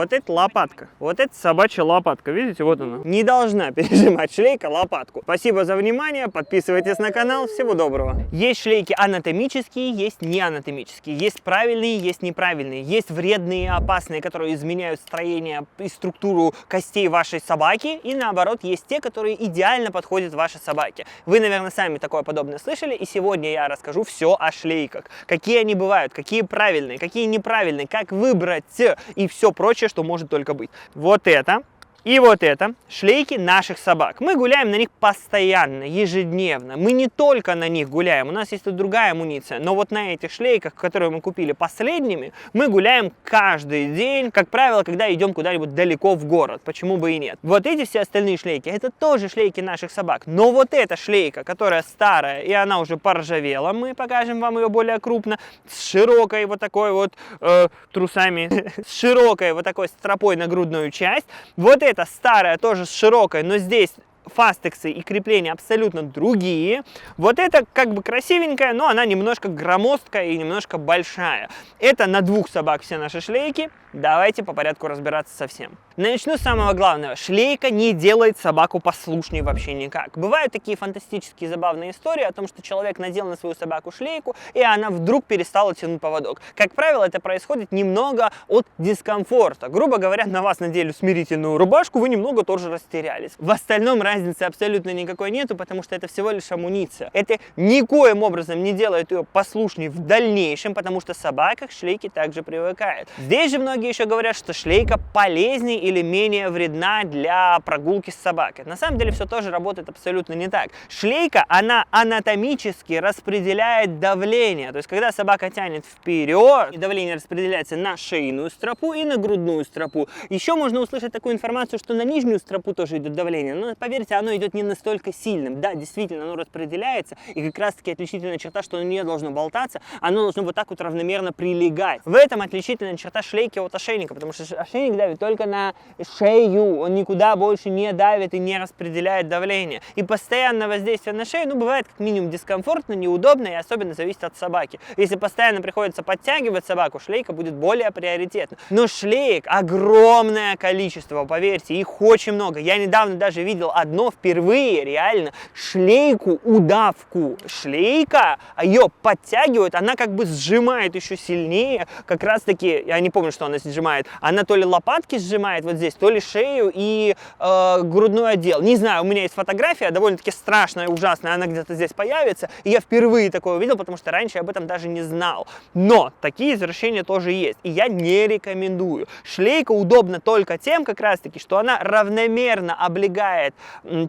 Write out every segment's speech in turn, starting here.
Вот это лопатка. Вот это собачья лопатка. Видите, вот она. Не должна пережимать шлейка лопатку. Спасибо за внимание. Подписывайтесь на канал. Всего доброго. Есть шлейки анатомические, есть неанатомические. Есть правильные, есть неправильные. Есть вредные и опасные, которые изменяют строение и структуру костей вашей собаки. И наоборот, есть те, которые идеально подходят вашей собаке. Вы, наверное, сами такое подобное слышали. И сегодня я расскажу все о шлейках. Какие они бывают, какие правильные, какие неправильные, как выбрать и все прочее, что может только быть. Вот это. И вот это шлейки наших собак. Мы гуляем на них постоянно, ежедневно. Мы не только на них гуляем, у нас есть и другая амуниция. Но вот на этих шлейках, которые мы купили последними, мы гуляем каждый день. Как правило, когда идем куда-нибудь далеко в город. Почему бы и нет. Вот эти все остальные шлейки, это тоже шлейки наших собак. Но вот эта шлейка, которая старая, и она уже поржавела, мы покажем вам ее более крупно, с широкой вот такой вот трусами, с широкой вот такой стропой на грудную часть. Вот это старая, тоже с широкой, но здесь фастексы и крепления абсолютно другие. Вот это как бы красивенькая, но она немножко громоздкая и немножко большая. Это на двух собак все наши шлейки. Давайте по порядку разбираться со всем. Начну с самого главного. Шлейка не делает собаку послушней вообще никак. Бывают такие фантастические забавные истории о том, что человек надел на свою собаку шлейку, и она вдруг перестала тянуть поводок. Как правило, это происходит немного от дискомфорта. Грубо говоря, на вас надели смирительную рубашку, вы немного тоже растерялись. В остальном разницы абсолютно никакой нету, потому что это всего лишь амуниция. Это никоим образом не делает ее послушней в дальнейшем, потому что собака к шлейке также привыкает. Здесь же многие еще говорят, что шлейка полезнее или менее вредна для прогулки с собакой. На самом деле все тоже работает абсолютно не так. Шлейка, она анатомически распределяет давление. То есть, когда собака тянет вперед, давление распределяется на шейную стропу и на грудную стропу. Еще можно услышать такую информацию, что на нижнюю стропу тоже идет давление. Но поверьте, оно идет не настолько сильным. Да, действительно, оно распределяется. И как раз таки отличительная черта, что оно не должно болтаться, оно должно вот так вот равномерно прилегать. В этом отличительная черта шлейки от ошейника, потому что ошейник давит только на шею, он никуда больше не давит и не распределяет давление. И постоянное воздействие на шею, бывает как минимум дискомфортно, неудобно и особенно зависит от собаки. Если постоянно приходится подтягивать собаку, шлейка будет более приоритетна. Но шлеек огромное количество, поверьте, их очень много. Я недавно даже видел одно впервые, реально, шлейку-удавку. Шлейка, ее подтягивают, она как бы сжимает еще сильнее, как раз таки, я не помню, что она сжимает, она то ли лопатки сжимает вот здесь, то ли шею и грудной отдел. Не знаю, у меня есть фотография, довольно-таки страшная, ужасная, она где-то здесь появится, и я впервые такое увидел, потому что раньше я об этом даже не знал. Но такие извращения тоже есть, и я не рекомендую. Шлейка удобна только тем, как раз таки, что она равномерно облегает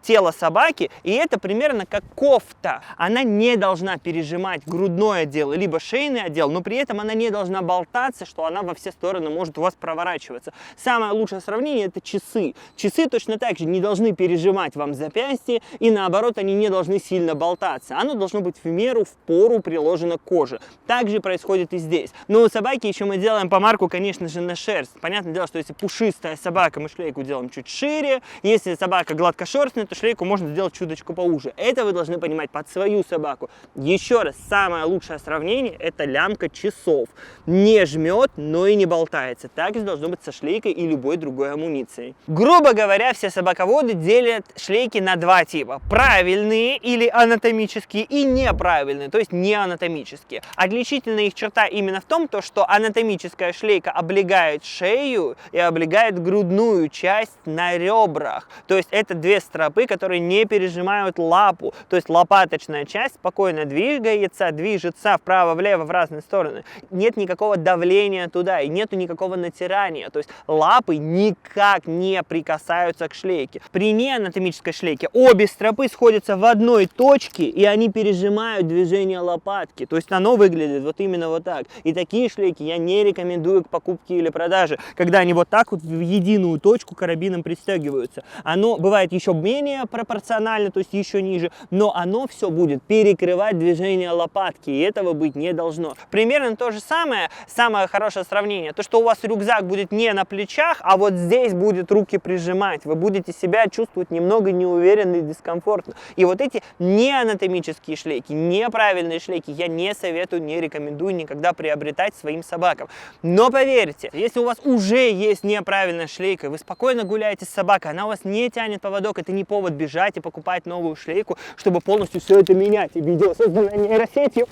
тело собаки, и это примерно как кофта. Она не должна пережимать грудной отдел, либо шейный отдел, но при этом она не должна болтаться, что она во все стороны может у вас проворачиваться. Самое лучшее сравнение — это часы. Часы точно так же не должны пережимать вам запястье, и наоборот, они не должны сильно болтаться. Оно должно быть в меру, в пору приложено к коже. Так же происходит и здесь. Но у собаки еще мы делаем помарку, конечно же, на шерсть. Понятное дело, что если пушистая собака, мы шлейку делаем чуть шире. Если собака гладкошерстная, то шлейку можно сделать чуточку поуже. Это вы должны понимать под свою собаку. Еще раз, самое лучшее сравнение — это лямка часов. Не жмет, но и не болтается. Так же должно быть со шлейкой и любой другой амуницией. Грубо говоря, все собаководы делят шлейки на два типа. Правильные или анатомические и неправильные, то есть не анатомические. Отличительная их черта именно в том, что анатомическая шлейка облегает шею и облегает грудную часть на ребрах. То есть это две стропы, которые не пережимают лапу. То есть лопаточная часть спокойно движется вправо-влево в разные стороны. Нет никакого давления туда и нету никакого натирания. То есть лапы никак не прикасаются к шлейке. При неанатомической шлейке обе стропы сходятся в одной точке, и они пережимают движение лопатки. То есть оно выглядит вот именно вот так. И такие шлейки я не рекомендую к покупке или продаже, когда они вот так вот в единую точку карабином пристегиваются. Оно бывает еще менее пропорционально, то есть еще ниже, но оно все будет перекрывать движение лопатки, и этого быть не должно. Примерно то же самое хорошее сравнение, то, что у вас рюкзак будет не на плечах, а вот вот здесь будет руки прижимать, вы будете себя чувствовать немного неуверенно и дискомфортно. И вот эти неанатомические шлейки, неправильные шлейки я не советую, не рекомендую никогда приобретать своим собакам. Но поверьте, если у вас уже есть неправильная шлейка, вы спокойно гуляете с собакой, она у вас не тянет поводок, это не повод бежать и покупать новую шлейку, чтобы полностью все это менять. И видео создано нейросетью.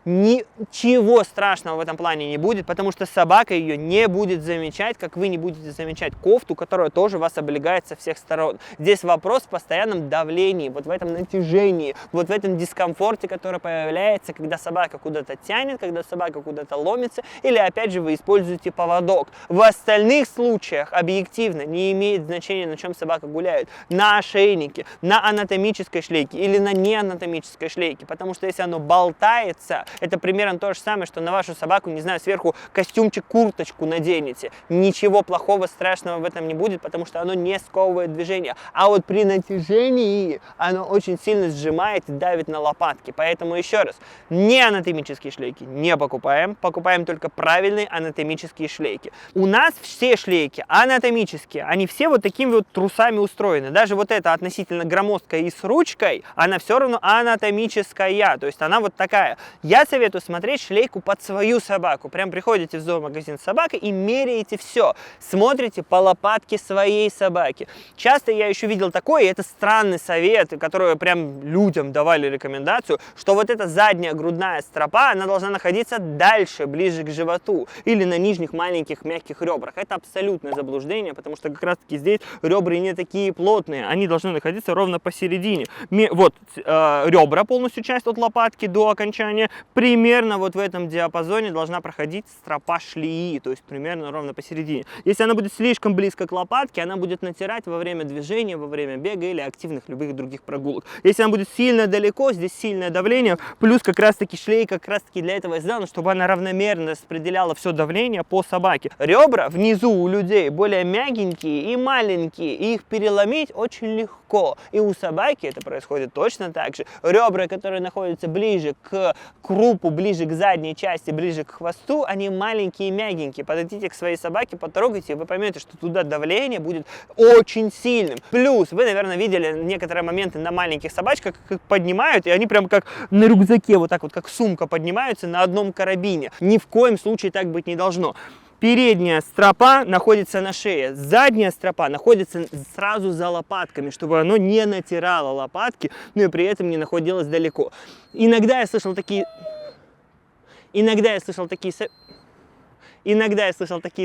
Ничего страшного в этом плане не будет, потому что собака ее не будет замечать, как вы не будете замечать кофту, которая тоже вас облегает со всех сторон. Здесь вопрос в постоянном давлении, вот в этом натяжении, вот в этом дискомфорте, который появляется, когда собака куда-то тянет, когда собака куда-то ломится, или опять же вы используете поводок. В остальных случаях объективно не имеет значения, на чем собака гуляет. На ошейнике, на анатомической шлейке или на неанатомической шлейке, потому что если оно болтается, это примерно то же самое, что на вашу собаку, не знаю, сверху костюмчик, курточку наденете. Ничего плохого, страшного в этом не будет, потому что оно не сковывает движение. А вот при натяжении оно очень сильно сжимает и давит на лопатки. Поэтому еще раз, не анатомические шлейки не покупаем, покупаем только правильные анатомические шлейки. У нас все шлейки анатомические, они все вот такими вот трусами устроены. Даже вот эта относительно громоздкая и с ручкой, она все равно анатомическая, то есть она вот такая. Я советую смотреть шлейку под свою собаку. Прям приходите в зоомагазин с собакой и меряете все. Смотрите по лопатке своей собаки. Часто я еще видел такое, и это странный совет, который прям людям давали рекомендацию, что вот эта задняя грудная стропа, она должна находиться дальше, ближе к животу или на нижних маленьких мягких ребрах. Это абсолютное заблуждение, потому что как раз таки здесь ребра не такие плотные, они должны находиться ровно посередине. Вот ребра, полностью часть от лопатки до окончания, примерно вот в этом диапазоне должна проходить стропа шлеи, то есть примерно ровно посередине. Если она будет слишком близко к лопатке, она будет натирать во время движения, во время бега или активных любых других прогулок. Если она будет сильно далеко, здесь сильное давление, плюс как раз таки шлейка как раз таки для этого и сделана, чтобы она равномерно распределяла все давление по собаке. Ребра внизу у людей более мягенькие и маленькие, и их переломить очень легко. И у собаки это происходит точно так же. Ребра, которые находятся ближе к крупу, ближе к задней части, ближе к хвосту, они маленькие и мягенькие. Подойдите к своей собаке, потрогайте, и вы поймете, что туда давление будет очень сильным. Плюс, вы, наверное, видели некоторые моменты на маленьких собачках, как их поднимают, и они прям как на рюкзаке, вот так вот, как сумка поднимаются на одном карабине. Ни в коем случае так быть не должно. Передняя стропа находится на шее, задняя стропа находится сразу за лопатками, чтобы оно не натирало лопатки, но и при этом не находилось далеко. Иногда я слышал такие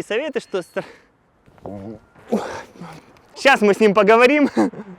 советы, что... Сейчас мы с ним поговорим.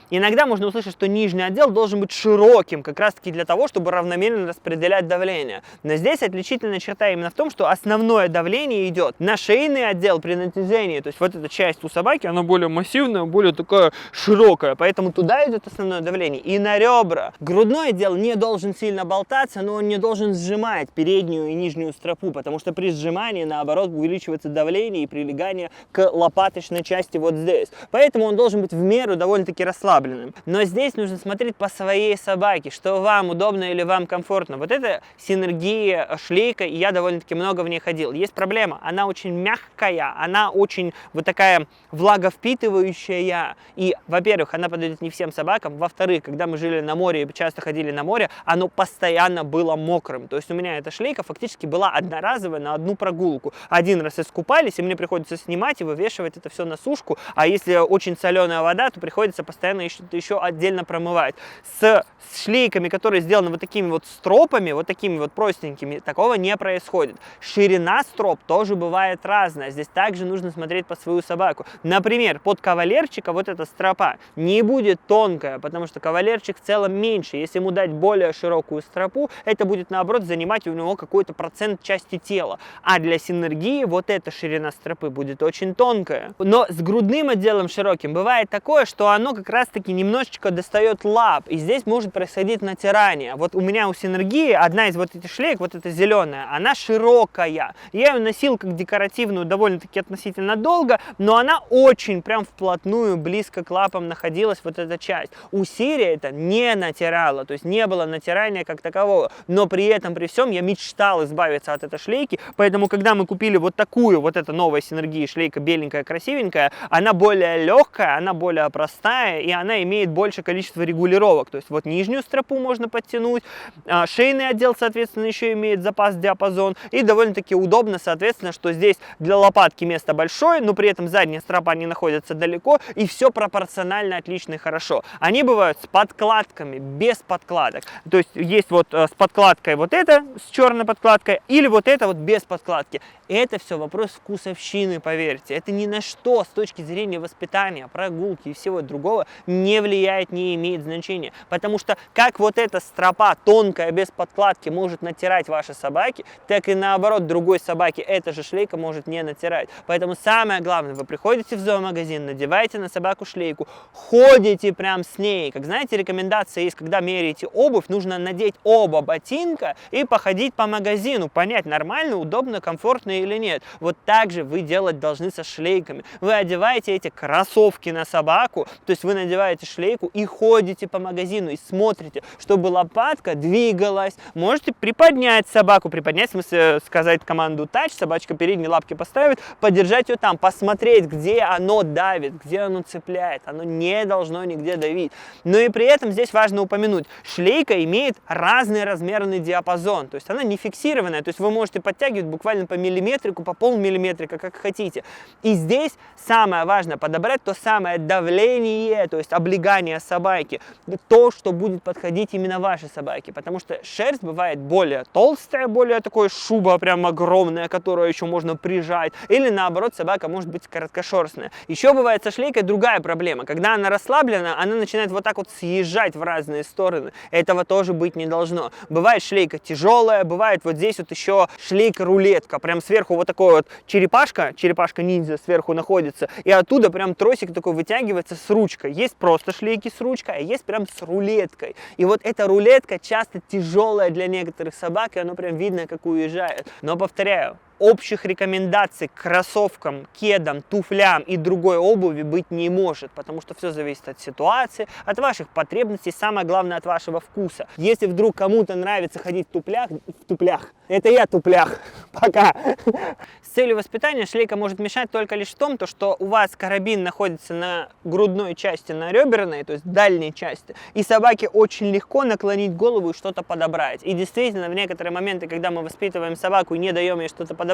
Иногда можно услышать, что нижний отдел должен быть широким, как раз таки для того, чтобы равномерно распределять давление. Но здесь отличительная черта именно в том, что основное давление идет на шейный отдел при натяжении. То есть вот эта часть у собаки, она более массивная, более такая широкая, поэтому туда идет основное давление. И на ребра. Грудной отдел не должен сильно болтаться, но он не должен сжимать переднюю и нижнюю стропу, потому что при сжимании, наоборот, увеличивается давление и прилегание к лопаточной части вот здесь. Поэтому он должен быть в меру довольно-таки расслабленным. Но здесь нужно смотреть по своей собаке, что вам удобно или вам комфортно. Вот это синергия шлейка, и я довольно-таки много в ней ходил. Есть проблема, она очень мягкая, она очень вот такая влаговпитывающая. И, во-первых, она подойдет не всем собакам. Во-вторых, когда мы жили на море и часто ходили на море, оно постоянно было мокрым. То есть у меня эта шлейка фактически была одноразовая на одну прогулку. Один раз искупались, и мне приходится снимать и вывешивать это все на сушку. А если очень соленая вода, то приходится постоянно еще отдельно промывать. С шлейками, которые сделаны вот такими вот стропами, вот такими вот простенькими, такого не происходит. Ширина строп тоже бывает разная. Здесь также нужно смотреть по свою собаку. Например, под кавалерчика вот эта стропа не будет тонкая, потому что кавалерчик в целом меньше. Если ему дать более широкую стропу, это будет наоборот занимать у него какой-то процент части тела. А для синергии вот эта ширина стропы будет очень тонкая. Но с грудным отделом широким допустим, бывает такое, что оно как раз-таки немножечко достает лап, и здесь может происходить натирание. Вот у меня у Синергии одна из вот этих шлеек, вот эта зеленая, она широкая. Я ее носил как декоративную довольно-таки относительно долго, но она очень прям вплотную, близко к лапам находилась вот эта часть. У Сири это не натирало, то есть не было натирания как такового, но при этом, при всем, я мечтал избавиться от этой шлейки, поэтому, когда мы купили вот такую, вот эта новая Синергия шлейка, беленькая, красивенькая, она более легкая, она более простая, и она имеет большее количество регулировок, то есть вот нижнюю стропу можно подтянуть, шейный отдел, соответственно, еще имеет запас, диапазон, и довольно-таки удобно, соответственно, что здесь для лопатки место большое, но при этом задняя стропа не находится далеко, и все пропорционально отлично и хорошо. Они бывают с подкладками, без подкладок, то есть есть вот с подкладкой вот это, с черной подкладкой, или вот это вот без подкладки. Это все вопрос вкусовщины, поверьте. Это ни на что с точки зрения воспитания, прогулки и всего другого не влияет, не имеет значения. Потому что как вот эта стропа тонкая, без подкладки может натирать ваши собаки, так и наоборот другой собаке эта же шлейка может не натирать. Поэтому самое главное, вы приходите в зоомагазин, надеваете на собаку шлейку, ходите прям с ней. Как знаете, рекомендация есть, когда меряете обувь, нужно надеть оба ботинка и походить по магазину, понять, нормально, удобно, комфортно или нет. Вот так же вы делать должны со шлейками. Вы одеваете эти кроссовки на собаку, то есть вы надеваете шлейку и ходите по магазину и смотрите, чтобы лопатка двигалась. Можете приподнять собаку, приподнять, в смысле сказать команду touch, собачка передние лапки поставит, подержать ее там, посмотреть, где оно давит, где оно цепляет. Оно не должно нигде давить. Но и при этом здесь важно упомянуть, шлейка имеет разный размерный диапазон, то есть она не фиксированная, то есть вы можете подтягивать буквально по миллиметрику, по полмиллиметрика, как хотите. И здесь самое важное подобрать то самое давление, то есть облегание собаки, то, что будет подходить именно вашей собаке, потому что шерсть бывает более толстая, более такой шуба прям огромная, которую еще можно прижать, или наоборот собака может быть короткошерстная. Еще бывает со шлейкой другая проблема, когда она расслаблена, она начинает вот так вот съезжать в разные стороны, этого тоже быть не должно. Бывает шлейка тяжелая, бывает вот здесь вот еще шлейка-рулетка, прям сверху вот такой вот черепашка ниндзя сверху находится, и оттуда прям тросик такой вытягивается с ручкой. Есть просто шлейки с ручкой, а есть прям с рулеткой. И вот эта рулетка часто тяжелая для некоторых собак, и оно прям видно, как уезжает. Но повторяю, общих рекомендаций к кроссовкам, кедам, туфлям и другой обуви быть не может, потому что все зависит от ситуации, от ваших потребностей, самое главное от вашего вкуса. Если вдруг кому-то нравится ходить в туплях, это я туплях, пока. С целью воспитания шлейка может мешать только лишь в том, что у вас карабин находится на грудной части, на реберной, то есть дальней части, и собаке очень легко наклонить голову и что-то подобрать. И действительно, в некоторые моменты, когда мы воспитываем собаку и не даем ей что-то подобрать,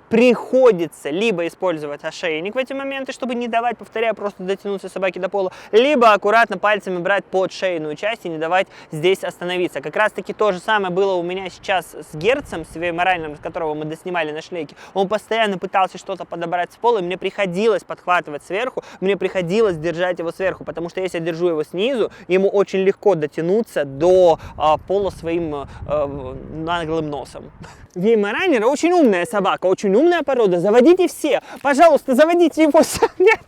приходится либо использовать ошейник в эти моменты, чтобы не давать, повторяю, просто дотянуться собаке до пола, либо аккуратно пальцами брать под шейную часть и не давать здесь остановиться. Как раз таки то же самое было у меня сейчас с Герцем, с Веймаранером, с которого мы доснимали на шлейке. Он постоянно пытался что-то подобрать с пола, и мне приходилось подхватывать сверху, мне приходилось держать его сверху, потому что если я держу его снизу, ему очень легко дотянуться до пола своим наглым носом. Веймаранер очень умная собака, очень умная порода. Заводите все. Пожалуйста, заводите его. Нет.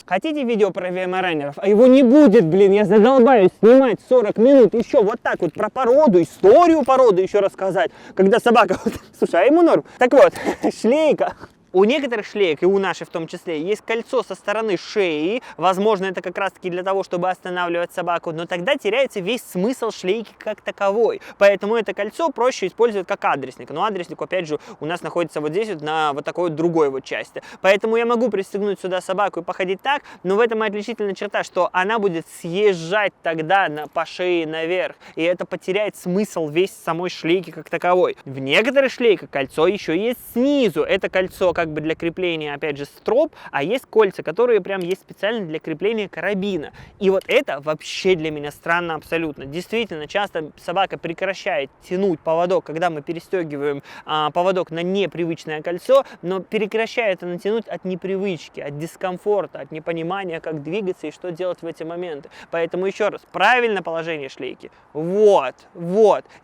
Хотите видео про веймаранеров? А его не будет, блин, я задолбаюсь снимать 40 минут еще вот так вот про породу, историю породы еще рассказать, когда собака... Слушай, а ему норм. Так вот, шлейка. У некоторых шлеек, и у нашей в том числе, есть кольцо со стороны шеи. Возможно, это как раз-таки для того, чтобы останавливать собаку, но тогда теряется весь смысл шлейки как таковой. Поэтому это кольцо проще использовать как адресник. Но адресник, опять же, у нас находится вот здесь, вот на вот такой вот другой вот части. Поэтому я могу пристегнуть сюда собаку и походить так, но в этом и отличительная черта, что она будет съезжать тогда по шее наверх. И это потеряет смысл весь самой шлейки как таковой. В некоторых шлейках кольцо еще есть снизу. Это кольцо как бы для крепления, опять же, строп, а есть кольца, которые прям есть специально для крепления карабина. И вот это вообще для меня странно абсолютно. Действительно, часто собака прекращает тянуть поводок, когда мы перестегиваем поводок на непривычное кольцо, но прекращает она тянуть от непривычки, от дискомфорта, от непонимания, как двигаться и что делать в эти моменты. Поэтому еще раз, правильное положение шлейки. Вот,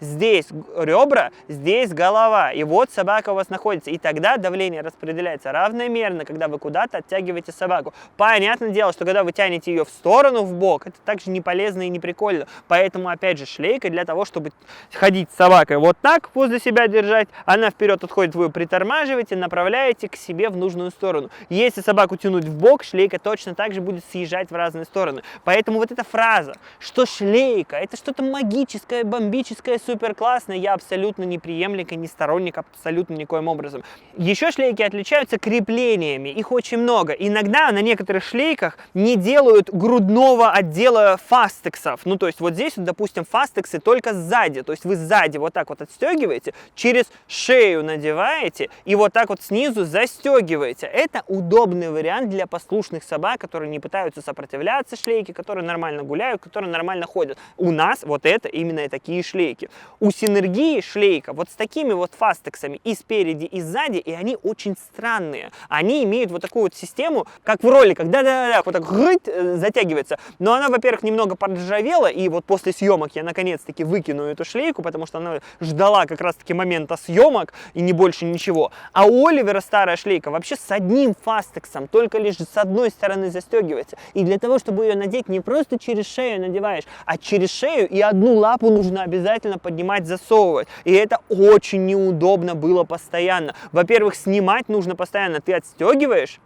здесь ребра, здесь голова, и вот собака у вас находится, и тогда давление распределяется распределяется равномерно, когда вы куда-то оттягиваете собаку. Понятное дело, что когда вы тянете ее в сторону, в бок, это также не полезно и не прикольно. Поэтому, опять же, шлейка для того, чтобы ходить с собакой вот так, возле себя держать, она вперед отходит, вы ее притормаживаете, направляете к себе в нужную сторону. Если собаку тянуть в бок, шлейка точно так же будет съезжать в разные стороны. Поэтому вот эта фраза, что шлейка, это что-то магическое, бомбическое, супер классное, я абсолютно не приемлик и не сторонник абсолютно никоим образом. Еще шлейки отличаются креплениями, их очень много. Иногда на некоторых шлейках не делают грудного отдела фастексов. Ну, то есть вот здесь, вот, допустим, фастексы только сзади. То есть вы сзади вот так вот отстегиваете, через шею надеваете и вот так вот снизу застегиваете. Это удобный вариант для послушных собак, которые не пытаются сопротивляться шлейке, которые нормально гуляют, которые нормально ходят. У нас вот это именно такие шлейки. У Синергии шлейка вот с такими вот фастексами и спереди, и сзади, и они очень странные. Они имеют вот такую вот систему, как в роликах, да-да-да, вот так затягивается. Но она, во-первых, немного подржавела, и вот после съемок я наконец-таки выкину эту шлейку, потому что она ждала как раз-таки момента съемок, и не больше ничего. А у Оливера старая шлейка вообще с одним фастексом, только лишь с одной стороны застегивается. И для того, чтобы ее надеть, не просто через шею надеваешь, а через шею, и одну лапу нужно обязательно поднимать, засовывать. И это очень неудобно было постоянно. Во-первых, снимать нужно постоянно. Ты отстегиваешь,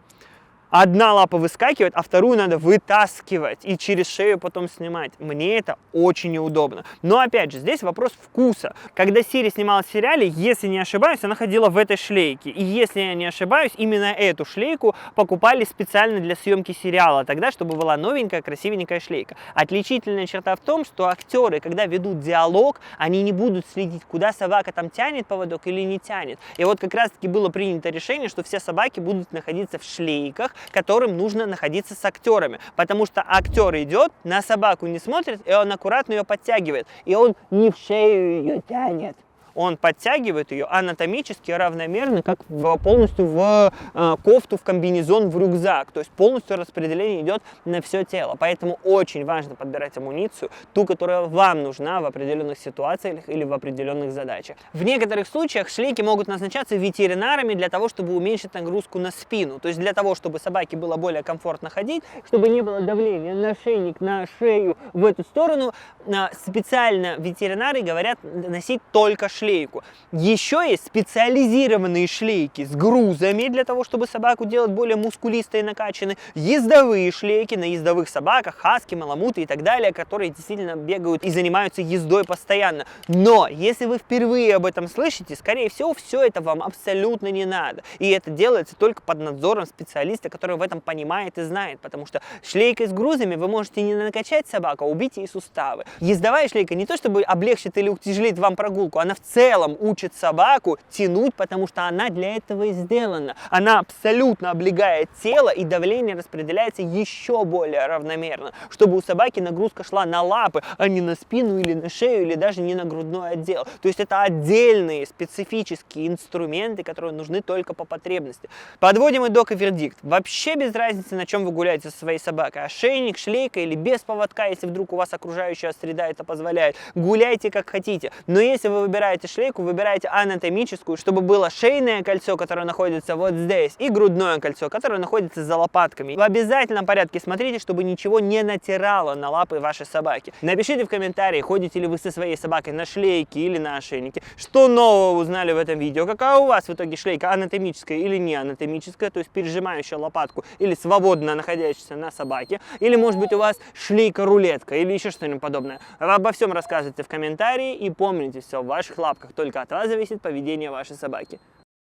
одна лапа выскакивает, а вторую надо вытаскивать и через шею потом снимать. Мне это очень неудобно. Но опять же, здесь вопрос вкуса. Когда Сири снималась в сериале, если не ошибаюсь, она ходила в этой шлейке. И если я не ошибаюсь, именно эту шлейку покупали специально для съемки сериала тогда, чтобы была новенькая, красивенькая шлейка. Отличительная черта в том, что актеры, когда ведут диалог, они не будут следить, куда собака там тянет поводок или не тянет. И вот как раз-таки было принято решение, что все собаки будут находиться в шлейках, которым нужно находиться с актерами. Потому что актер идет, на собаку не смотрит, и он аккуратно ее подтягивает. И он не в шею ее тянет. Он подтягивает ее анатомически равномерно, как полностью в кофту, в комбинезон, в рюкзак. То есть полностью распределение идет на все тело. Поэтому очень важно подбирать амуницию, ту, которая вам нужна в определенных ситуациях или в определенных задачах. В некоторых случаях шлейки могут назначаться ветеринарами для того, чтобы уменьшить нагрузку на спину. То есть для того, чтобы собаке было более комфортно ходить, чтобы не было давления на ошейник, на шею в эту сторону, специально ветеринары говорят носить только шлейку. Еще есть специализированные шлейки с грузами для того, чтобы собаку делать более мускулистой и накачанной. Ездовые шлейки на ездовых собаках, хаски, маламуты и так далее, которые действительно бегают и занимаются ездой постоянно. Но если вы впервые об этом слышите, скорее всего, все это вам абсолютно не надо. И это делается только под надзором специалиста, который в этом понимает и знает. Потому что шлейкой с грузами вы можете не накачать собаку, а убить ей суставы. Ездовая шлейка не то чтобы облегчит или утяжелит вам прогулку, она в целом учит собаку тянуть, потому что она для этого и сделана. Она абсолютно облегает тело, и давление распределяется еще более равномерно, чтобы у собаки нагрузка шла на лапы, а не на спину или на шею, или даже не на грудной отдел. То есть это отдельные специфические инструменты, которые нужны только по потребности. Подводим итог и вердикт. Вообще без разницы, на чем вы гуляете со своей собакой. Ошейник, шлейка или без поводка, если вдруг у вас окружающая среда это позволяет. Гуляйте как хотите. Но если вы выбираете шлейку, выбирайте анатомическую, чтобы было шейное кольцо, которое находится вот здесь, и грудное кольцо, которое находится за лопатками. В обязательном порядке смотрите, чтобы ничего не натирало на лапы вашей собаки. Напишите в комментарии, ходите ли вы со своей собакой на шлейке или на ошейнике, что нового узнали в этом видео, какая у вас в итоге шлейка, анатомическая или не анатомическая, то есть пережимающая лопатку или свободно находящаяся на собаке, или может быть у вас шлейка-рулетка или еще что-нибудь подобное. Обо всем рассказывайте в комментарии и помните, все в ваших лапках, только от вас зависит поведение вашей собаки.